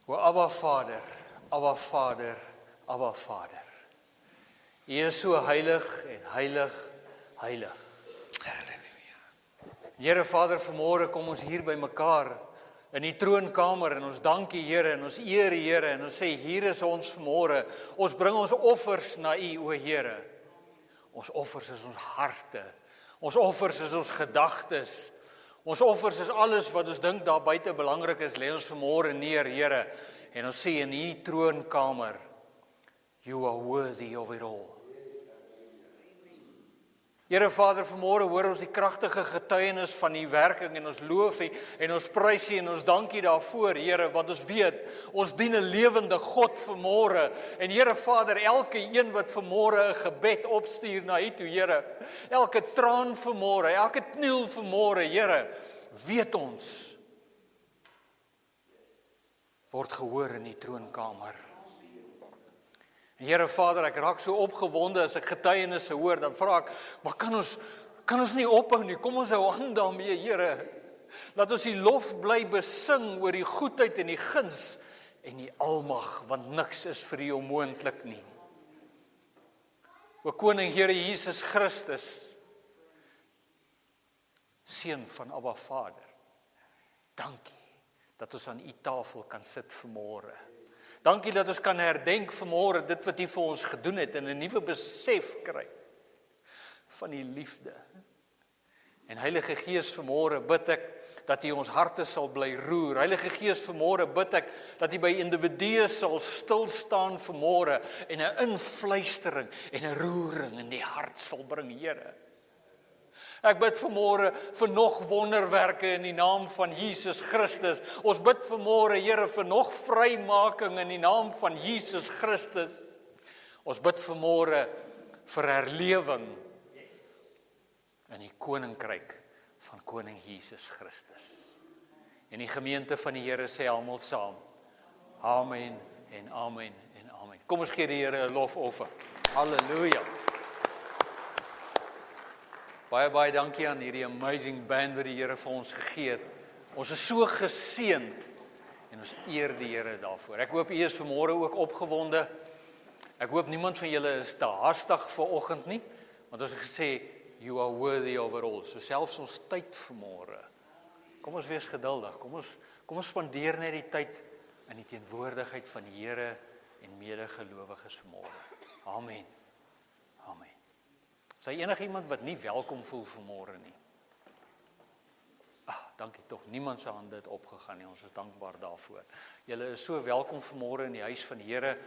O Abba Vader, Abba Vader, Abba Vader. U is so heilig en heilig, heilig. Halleluja. Here Vader, vanmôre kom ons hier by mekaar in die troonkamer en ons dank U Here en ons eer U Here en ons sê hier is ons vanmôre. Ons bring ons offers na U, o Here. Ons offers is ons harte. Ons offers is ons gedagtes. Ons offers is alles wat ons dink daar buite belangrik is, lê ons vanmôre neer, Here. En ons sê in U troonkamer, You are worthy of it all. Here Vader, vanmôre hoor ons die kragtige getuienis van U werking en ons loof U en ons prys U en ons dank U daarvoor, Here, want ons weet, ons dien 'n lewende God vanmôre. En Here Vader, elke een wat vanmôre 'n gebed opstuur na U toe, Here, elke traan vanmôre, elke kniel vanmôre, Here, weet ons, word gehoor in die troonkamer. En Here Vader, ek raak so opgewonde as ek getuienisse hoor, dan vra ek, maar kan ons nie ophou nie, kom ons hou aan daarmee, Here. Laat ons die lof bly besing oor die goedheid en die guns en die almag, want niks is vir U onmoontlik nie. O Koning Here Jesus Christus, Seun van Abba Vader, dankie dat ons aan U tafel kan sit vanmôre. Dankie dat ons kan herdenk vanmôre dit wat U vir ons gedoen het en 'n nuwe besef kry van U liefde. En Heilige Gees, vanmôre bid ek dat U ons harte sal bly roer. Heilige Gees, vanmôre bid ek dat U by individue sal stil staan vanmôre en 'n influistering en 'n roering in die hart sal bring, Here. Ek bid vanmôre vir nog wonderwerke in die naam van Jesus Christus. Ons bid vanmôre, Here, vir nog vrymaking in die naam van Jesus Christus. Ons bid vanmôre vir herlewing in die koninkryk van Koning Jesus Christus. En die gemeente van die Here sê almal saam, amen en amen en amen. Kom ons gee die Here 'n lofoffer. Halleluja. Baie dankie aan hierdie amazing band wat die Here vir ons gegee het. Ons is so geseënd en ons eer die Here daarvoor. Ek hoop u is vanmôre ook opgewonde. Ek hoop niemand van julle is te haastig vanoggend nie, want ons het gesê you are worthy of it all. So selfs ons tyd vanmôre. Kom ons wees geduldig. Kom ons spandeer net die tyd in die teenwoordigheid van die Here en medegelowiges vanmôre. Amen. Amen. Is daar enige iemand wat nie welkom voel vanmôre nie? Dankie tog. Niemand se hande het opgegaan nie. Ons is dankbaar daarvoor. Julle is so welkom vanmôre in die huis van die Here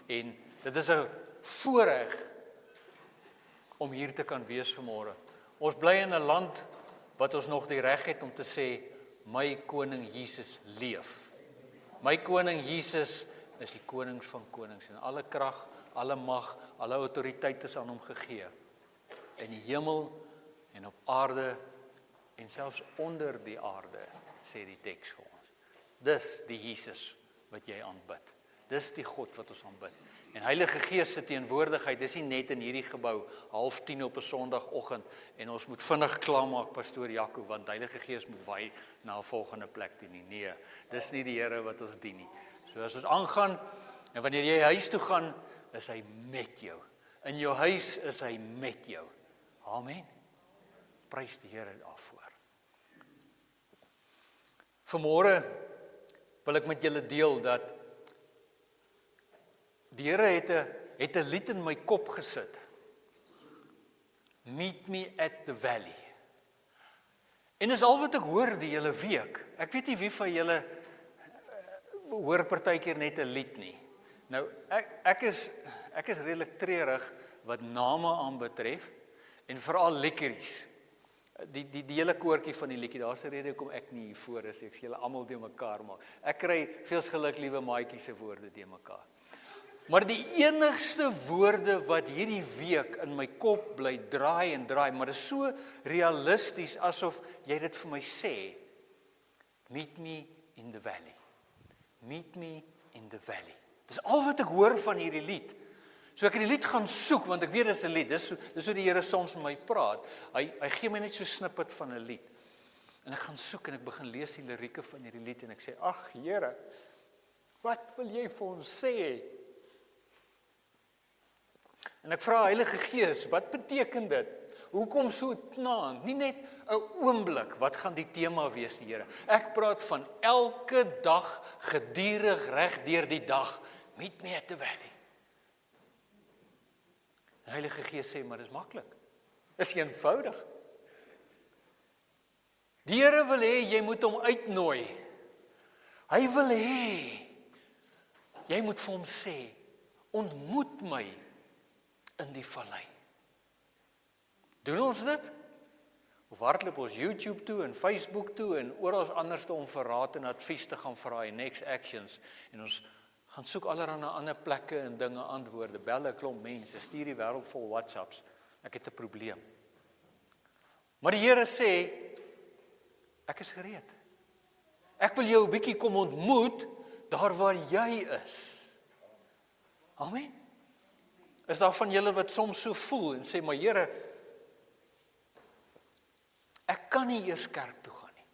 en dit is 'n voorreg om hier te kan wees vanmôre. Ons bly in 'n land wat ons nog die reg het om te sê my koning Jesus leef. My koning Jesus is die konings van konings en alle krag, alle mag, alle autoriteit is aan hom gegee. In die hemel en op aarde en selfs onder die aarde, sê die teks vir ons. Dis die Jesus wat jy aanbid. Dis die God wat ons aanbid. En Heilige Gees se teenwoordigheid is nie net in hierdie gebou 9:30 op 'n Sondagoggend en ons moet vinnig klaarmaak, pastoor Jaco, want Heilige Gees moet wy na 'n volgende plek toe nie. Nee, dis nie die Here wat ons dien nie. So as ons aangaan en wanneer jy huis toe gaan, is hy met jou. In jou huis is hy met jou. Amen. Prys die Here daarvoor. Vanmôre wil ek met julle deel dat die Here het 'n lied in my kop gesit. Meet me at the valley. En dis al wat ek hoor die hele week. Ek weet nie wie van julle hoor partykeer net 'n lied nie. Nou ek is redelik treurig wat name aanbetref en veral liedjies. Die hele koortjie van die liedjie, daar's 'n rede hoekom ek nie hier voor is. Ek sê julle almal te mekaar maak. Ek kry veels geluk liewe maatjies se woorde te mekaar. Maar die enigste woorde wat hierdie week in my kop bly draai en draai, maar dit is so realisties asof jy dit vir my sê. Meet me in the valley. Meet me in the valley. Dis al wat ek hoor van hierdie lied. So ek het die lied gaan soek, want ek weet dit is 'n lied. Dis hoe die Here soms met my praat. Hy gee my net so 'n snippet van 'n lied. En ek gaan soek en ek begin lees die lirieke van hierdie lied en ek sê, ag Here, wat wil jy vir ons sê? En ek vra Heilige Gees, wat beteken dit? Hoekom so knaand? Nie net 'n oomblik, wat gaan die tema wees, die Here? Ek praat van elke dag, gedurig reg deur die dag, meet me at the valley. En Heilige Gees sê, maar dis maklik. Dis eenvoudig. Die Here wil hê, jy moet hom uitnooi. Hy wil hê, jy moet vir hom sê, ontmoet my in die vallei. Doen ons dit? Of hardloop ons YouTube toe en Facebook toe en oral anders om vir raad en advies te gaan vra en next actions en ons gaan soek allerlei ander plekke en dinge antwoorde, bel 'n klomp mense, stuur die wêreld vol WhatsApps. Ek het 'n probleem. Maar die Here sê, ek is gereed. Ek wil jou 'n bietjie kom ontmoet daar waar jy is. Amen. Is daar van julle wat soms so voel en sê, maar Here, ek kan nie eers kerk toe gaan nie.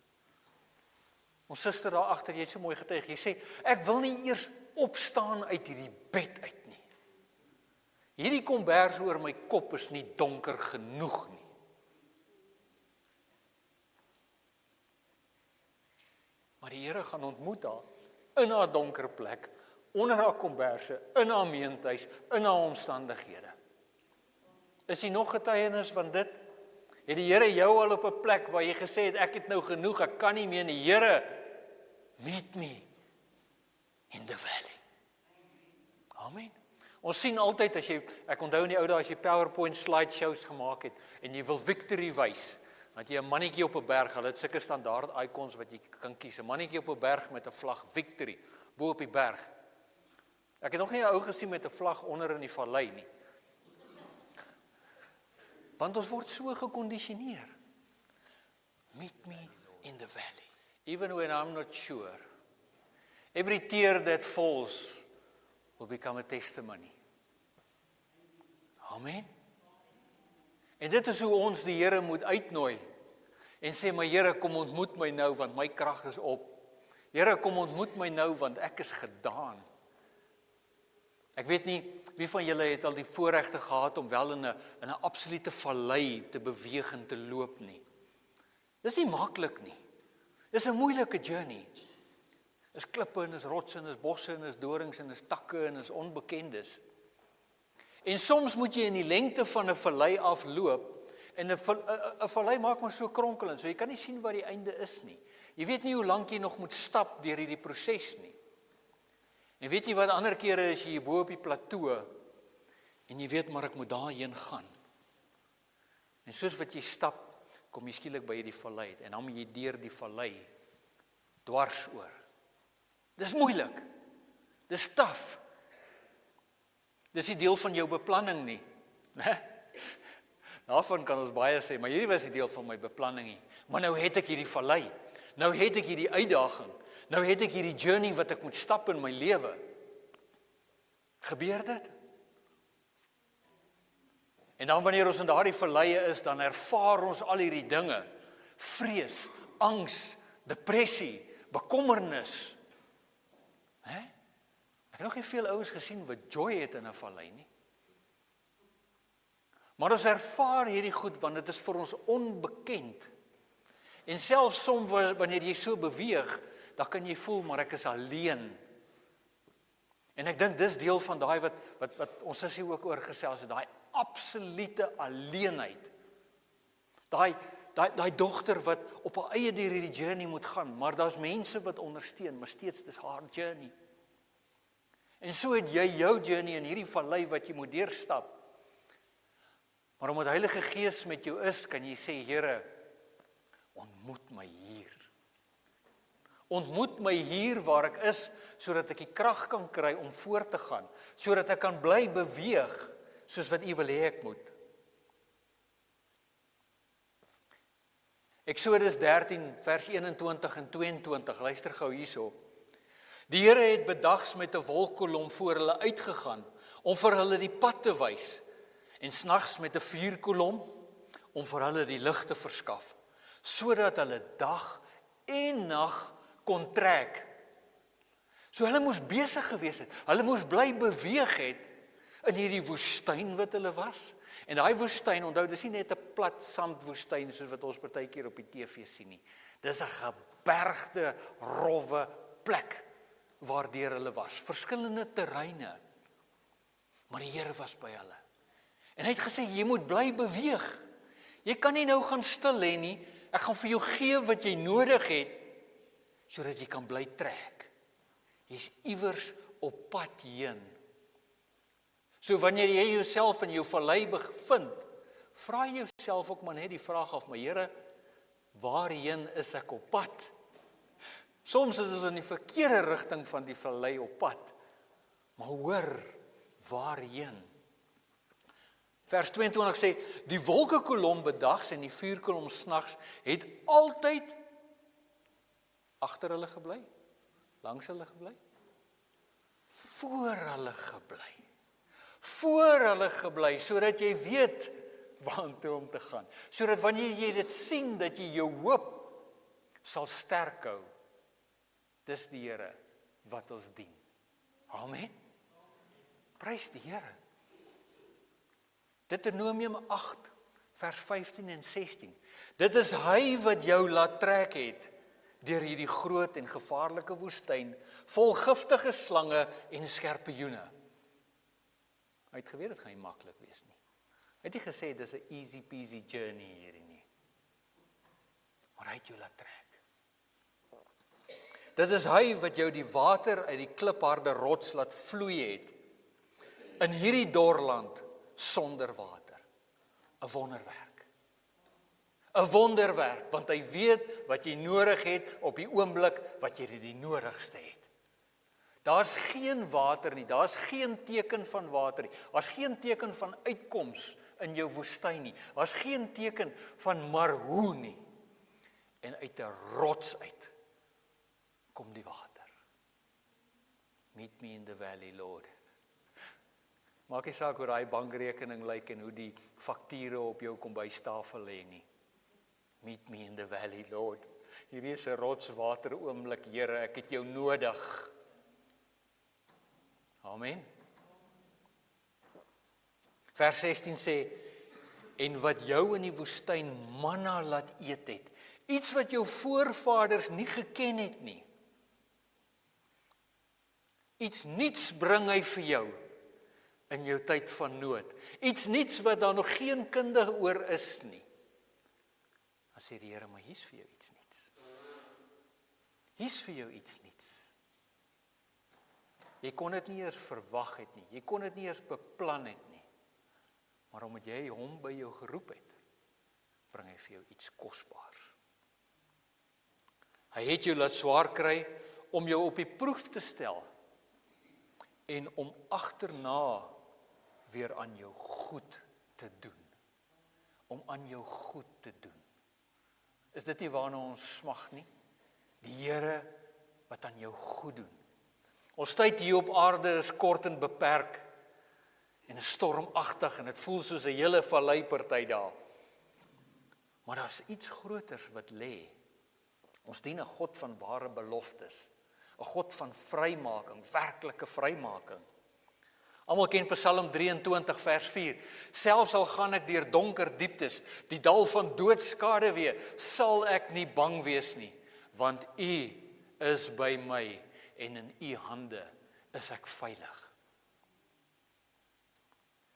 Ons suster daar agter, jy het so mooi getuig, jy sê, ek wil nie eers opstaan uit hierdie bed uit nie. Hierdie kombers oor my kop is nie donker genoeg nie. Maar die Here gaan ontmoet haar in haar donker plek, onder haar komberse, in haar meentuis, in haar omstandighede. Is jy nog getuienis van dit? Het die Here jou al op 'n plek waar jy gesê het, ek het nou genoeg, ek kan nie meer nie. Here, meet me in the valley. Amen. Ons sien altyd as jy, ek onthou in die ou dae as jy PowerPoint slideshows gemaak het en jy wil victory wys, dat jy 'n mannetjie op 'n berg, hulle het sulke standaard icons wat jy kan kies. 'n Mannetjie op 'n berg met 'n vlag, victory, bo op die berg. Ek het nog nie 'n ou gesien met 'n vlag onder in die vallei nie. Want ons word so gekondisioneer. Meet me in the valley, even when I'm not sure. Every tear that falls will become a testimony. Amen. En dit is hoe ons die Here moet uitnooi en sê, maar Here, kom ontmoet my nou, want my krag is op. Here, kom ontmoet my nou, want ek is gedaan. Ek weet nie, wie van julle het al die voorregte gehad om wel in 'n absolute vallei te beweeg en te loop nie. Dis nie maklik nie. Dis 'n moeilike journey. Is klippe en is rotse en is bosse en is dorings en is takke en is onbekendes. En soms moet jy in die lengte van 'n vallei afloop en 'n vallei maak maar so kronkelend, so jy kan nie sien waar die einde is nie. Jy weet nie hoe lank jy nog moet stap deur hierdie proses nie. En weet jy wat, ander kere is jy hier bo op die plateau en jy weet maar ek moet daarheen gaan. En soos wat jy stap, kom jy skielik by hierdie vallei en dan moet jy deur die vallei dwars oor. Dis moeilik. Dis taaf. Dis nie deel van jou beplanning nie. Daarvan kan ons baie sê, maar hierdie was nie deel van my beplanning nie. Maar nou het ek hierdie vallei. Nou het ek hierdie uitdaging. Nou het ek hierdie journey wat ek moet stap in my lewe. Gebeur dit? En dan wanneer ons in daardie valleie is, dan ervaar ons al hierdie dinge. Vrees, angs, depressie, bekommernis. Ek het nog nie veel ouens gesien wat joy het in 'n vallei nie. Maar ons ervaar hierdie goed, want dit is vir ons onbekend. En selfs soms wanneer jy so beweeg, dan kan jy voel, maar ek is alleen. En ek dink dis deel van daai wat ons sussie ook oor gesels het, daai absolute alleenheid. Daai dogter wat op haar eie deur hierdie journey moet gaan, maar daar's mense wat ondersteun, maar steeds dis haar journey. En so het jy jou journey in hierdie vallei wat jy moet deurstap. Maar omdat Heilige Gees met jou is, kan jy sê, Here, ontmoet my hier. Ontmoet my hier waar ek is, sodat ek die krag kan kry om voort te gaan, sodat ek kan bly beweeg, soos wat U wil hê ek moet. Eksodus 13, vers 21 en 22, luister gou hierso. Die Here het bedags met 'n wolkkolom voor hulle uitgegaan, om vir hulle die pad te wys, en snags met 'n vuurkolom, om vir hulle die lig te verskaf, sodat hulle dag en nag kon trek. So hulle moes besig gewees het, hulle moes bly beweeg het in hierdie woestyn wat hulle was. En daai woestyn, onthou, dis nie net 'n plat sandwoestyn soos wat ons partykeer op die TV sien nie. Dis 'n gebergde, rowwe plek waardeur hulle was, verskillende terreine. Maar die Here was by hulle. En hy het gesê, jy moet bly beweeg. Jy kan nie nou gaan stil hê nie. Ek gaan vir jou gee wat jy nodig het, sodat jy kan bly trek. Jy's iewers op pad heen. So wanneer jy jouself in jou vallei bevind, vra jouself ook maar net die vraag af, maar Here, waarheen is ek op pad? Soms is ons in die verkeerde rigting van die vallei op pad, maar hoor, waarheen? Vers 22 sê, die wolkekolom bedags en die vuurkolom snags het altyd agter hulle gebly, langs hulle gebly, voor hulle gebly, sodat jy weet waantoe om te gaan, sodat wanneer jy dit sien, dat jy jou hoop sal sterk hou. Dis die Here wat ons dien. Amen. Prys die Here. Deuteronomium 8, vers 15 en 16. Dit is hy wat jou laat trek het deur hierdie groot en gevaarlike woestyn, vol giftige slange en skorpioene. Hy het geweet dit gaan nie maklik wees nie. Hy het nie gesê dis 'n easy peasy journey hierdie nie. Maar hy het jou laat trek. Dit is hy wat jou die water uit die klipharde rots laat vloei het in hierdie dorland sonder water. 'n wonderwerk. 'n wonderwerk, want hy weet wat jy nodig het op die oomblik wat jy dit die nodigste het. Daar's geen water nie, daar's geen teken van water nie, daar's geen teken van uitkoms in jou woestyn nie, daar's geen teken van maar hoe nie. En uit 'n rots uit kom die water. Meet me in the valley, Lord. Maak nie saak hoe daai bankrekening lyk en hoe die fakture op jou kombuistafel lê nie. Meet me in the valley, Lord. Hierdie is 'n rotswater oomblik, Here, ek het jou nodig. Amen. Vers 16 sê, en wat jou in die woestyn manna laat eet het, iets wat jou voorvaders nie geken het nie. Iets niets bring hy vir jou in jou tyd van nood. Iets niets wat daar nog geen kunde oor is nie. Dan sê die Here, maar hier's vir jou iets niets. Hier's vir jou iets niets. Jy kon dit nie eers verwag het nie. Jy kon dit nie eers beplan het nie. Maar omdat jy hom by jou geroep het, bring hy vir jou iets kosbaars. Hy het jou laat swaar kry om jou op die proef te stel en om agterna weer aan jou goed te doen. Om aan jou goed te doen. Is dit nie waarna ons smag nie? Die Here wat aan jou goed doen. Ons tyd hier op aarde is kort en beperk en is stormagtig en dit voel soos 'n hele valleiparty daar. Maar daar's iets groters wat lê. Ons dien 'n God van ware beloftes, 'n God van vrymaking, werklike vrymaking. Almal ken Psalm 23 vers 4. Selfs al gaan ek deur donker dieptes, die dal van doodskade weer, sal ek nie bang wees nie, want U is by my en in U hande is ek veilig.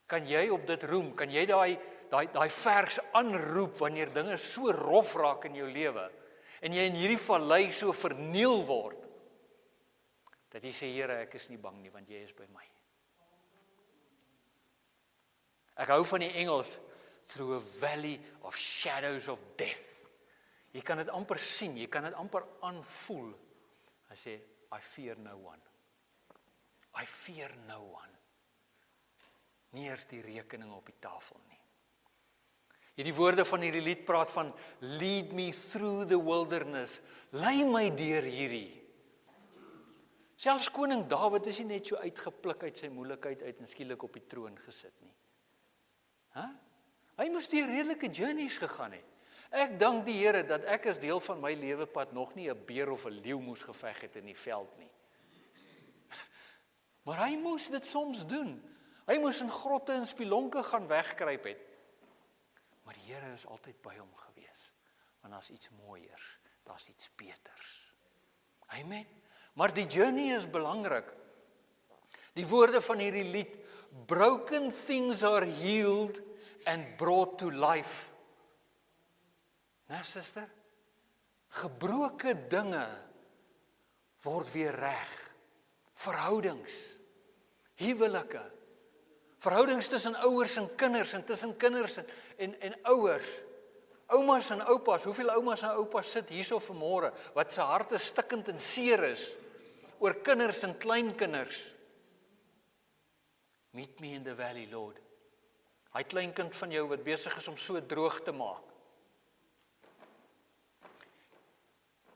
Kan jy op dit roem? Kan jy daai vers aanroep wanneer dinge so rof raak in jou lewe en jy in hierdie vallei so verniel word, dat jy sê, Here, ek is nie bang nie, want jy is by my. Ek hou van die Engels, through a valley of shadows of death. Jy kan dit amper sien, jy kan dit amper aanvoel. Hy sê, I fear no one. I fear no one. Nie eers die rekening op die tafel nie. Hierdie woorde van hierdie lied praat van lead me through the wilderness. Lei my deur hierdie. Selfs koning Dawid is nie net so uitgepluk uit sy moeilikheid uit en skielik op die troon gesit nie. Hy moes deur redelike journeys gegaan het. Ek dank die Here dat ek as deel van my lewepad nog nie 'n beer of 'n leeu moes geveg het in die veld nie. Maar hy moes dit soms doen. Hy moes in grotte en spilonke gaan wegkruip het. Maar die Here is altyd by hom gewees. Want daar's iets mooiers, daar's iets beters. Amen. Maar die journey is belangrik. Die woorde van hierdie lied, broken things are healed and brought to life. Nou, suster, gebroke dinge word weer reg. Verhoudings, huwelike, verhoudings tussen ouers en kinders en tussen kinders en ouers. Oumas en oupas, hoeveel oumas en oupas sit hierso vanmôre wat se harte stikkend en seer is oor kinders en kleinkinders. Meet me in the valley, Lord. Hy kleinkind van jou wat besig is om so droog te maak.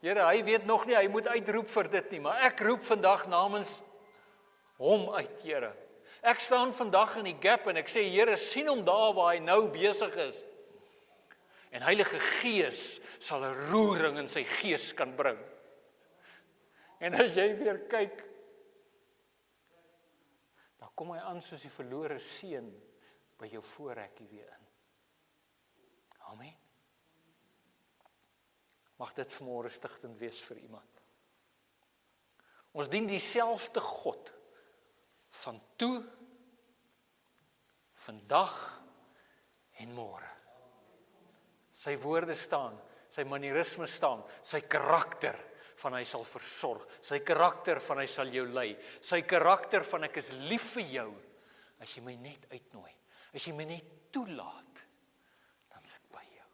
Here, hy weet nog nie, hy moet uitroep vir dit nie, maar ek roep vandag namens hom uit, Here. Ek staan vandag in die gap en ek sê, Here, sien hom daar waar hy nou besig is. En Heilige Gees sal 'n roering in sy gees kan bring. En as jy weer kyk, dan kom hy aan soos die verlore seun by jou voorrekkie weer in. Amen. Mag dit vanmôre stigtend wees vir iemand. Ons dien dieselfde God van toe, vandag en môre. Sy woorde staan, sy manierisme staan, sy karakter van hy sal versorg, sy karakter van hy sal jou lei, sy karakter van ek is lief vir jou, as jy my net uitnooi, as jy my net toelaat, dan is ek by jou.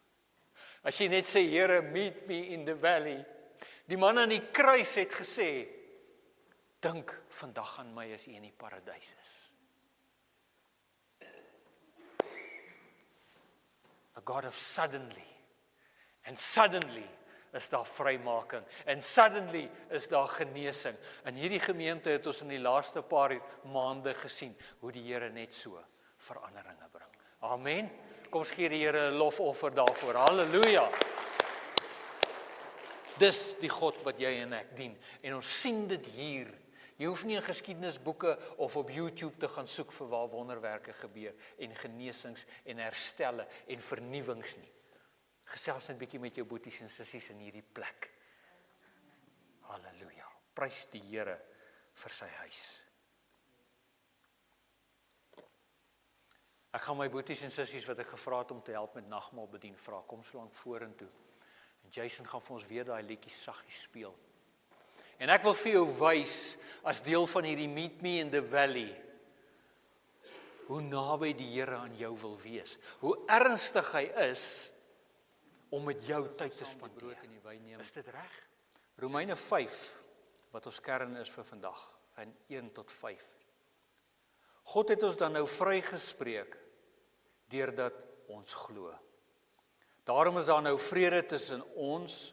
As jy net sê, Here, meet me in the valley. Die man aan die kruis het gesê, dink vandag aan my as jy in die paradys is. A God of suddenly. En suddenly is daar vrymaking. En suddenly is daar genesing. In hierdie gemeente het ons in die laaste paar maande gesien hoe die Here net so veranderinge bring. Amen. Kom ons gee die Here 'n lofoffer daarvoor. Halleluja. Dis die God wat jy en ek dien. En ons sien dit hier. Jy hoef nie in geskiedenisboeke of op YouTube te gaan soek vir waar wonderwerke gebeur en genesings en herstelle en vernuwings nie. Gesels net 'n bietjie met jou boeties en sissies in hierdie plek. Halleluja. Prys die Here vir sy huis. Ek gaan my boeties en sissies wat ek gevra het om te help met nagmaal bedien vra, kom so lank vorentoe. En Jason gaan vir ons weer daai liedjie saggies speel. En ek wil vir jou wys, as deel van hierdie Meet Me in the Valley, hoe naby die Here aan jou wil wees. Hoe ernstig hy is om met jou tyd te spandeer. Is dit reg? Romeine 5, wat ons kern is vir vandag, van 1 tot 5. God het ons dan nou vrygespreek, deurdat ons glo. Daarom is daar nou vrede tussen ons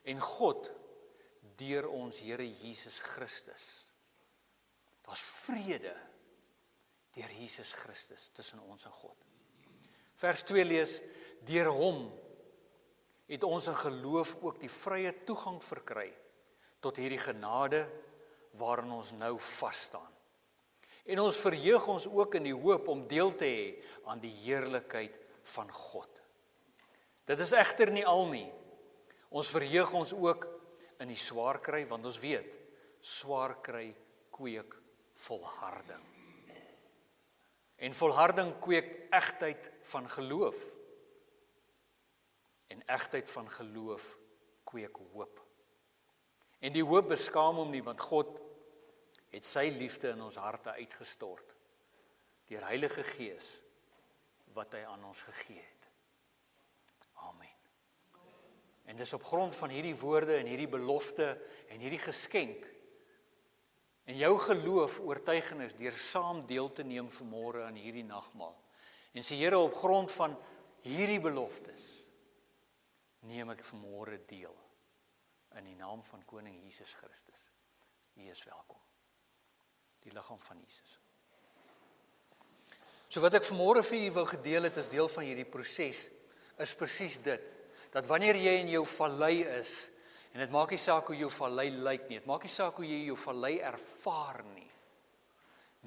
en God, deur ons Here Jesus Christus. Daar's vrede deur Jesus Christus tussen ons en God. Vers 2 lees, deur hom het ons in geloof ook die vrye toegang verkry tot hierdie genade waarin ons nou vas staan. En ons verheug ons ook in die hoop om deel te hê aan die heerlikheid van God. Dit is egter nie al nie. Ons verheug ons ook in die swaar kry, want ons weet, swaar kry kweek volharding. En volharding kweek egtheid van geloof. En egtheid van geloof kweek hoop. En die hoop beskaam hom nie, want God het sy liefde in ons harte uitgestort, deur Heilige Gees, wat hy aan ons gegee het. Amen. En dis op grond van hierdie woorde en hierdie belofte en hierdie geskenk en jou geloof oortuigenis deur saam deel te neem vanmôre aan hierdie nagmaal. En sê Here, op grond van hierdie beloftes neem ek vanmôre deel in die naam van Koning Jesus Christus. U is welkom. Die liggaam van Jesus. So wat ek vanmôre vir u wil gedeel het as deel van hierdie proses is presies dit. dat wanneer jy in jou vallei is, en dit maak nie saak hoe jou vallei lyk nie, dit maak nie saak hoe jy jou vallei ervaar nie,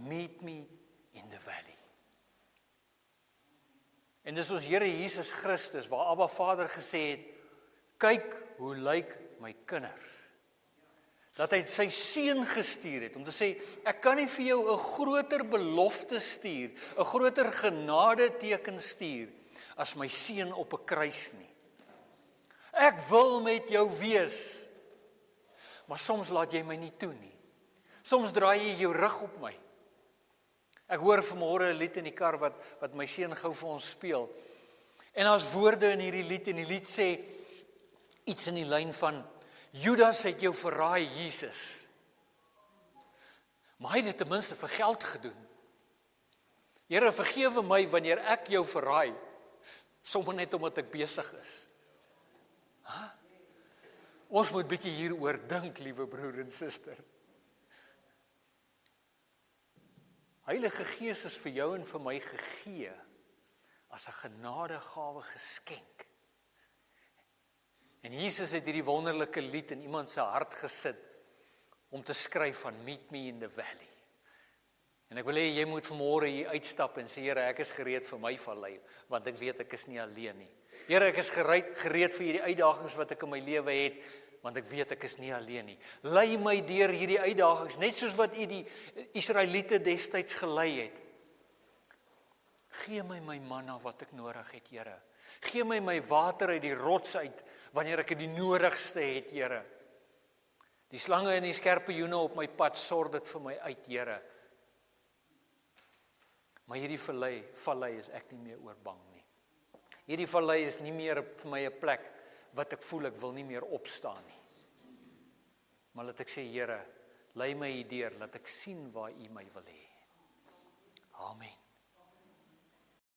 meet me in the valley. En dis ons Here Jesus Christus, waar Abba Vader gesê het, kyk hoe lyk my kinders. Dat hy sy seun gestuur het, om te sê, ek kan nie vir jou 'n groter belofte stuur, 'n groter genade teken stuur, as my seun op 'n kruis nie. Ek wil met jou wees, maar soms laat jy my nie toe nie. Soms draai jy jou rug op my. Ek hoor vanmôre 'n lied in die kar wat my seun gou vir ons speel. En daar's woorde in hierdie lied, en die lied sê iets in die lyn van, Judas het jou verraai, Jesus. Maar hy het dit ten minste vir geld gedoen. Here, vergewe my wanneer ek jou verraai, sommer net omdat ek besig is. Ons moet bietjie hieroor dink, liewe broer en suster. Heilige Gees is vir jou en vir my gegee as 'n genadegawe geskenk. En Jesus het hierdie wonderlike lied in iemand se hart gesit om te skryf van Meet Me in the Valley. En ek wil hê jy moet vanmôre hier uitstap en sê, Here, ek is gereed vir my vallei, want ek weet ek is nie alleen nie. Here, ek is gereed vir hierdie uitdagings wat ek in my lewe het, want ek weet ek is nie alleen nie. Lei my deur hierdie uitdagings, net soos wat U die Israeliete destyds gelei het. Gee my my manna wat ek nodig het, Here. Gee my my water uit die rots uit, wanneer ek die nodigste het, Here. Die slange en die skerpioene op my pad, sorg dit vir my uit, Here. Maar hierdie vallei is ek nie meer oor bang nie. Hierdie vallei is nie meer vir my 'n plek wat ek voel ek wil nie meer opstaan nie. Maar laat ek sê, Here, lei my hier deur, laat ek sien waar U my wil hê.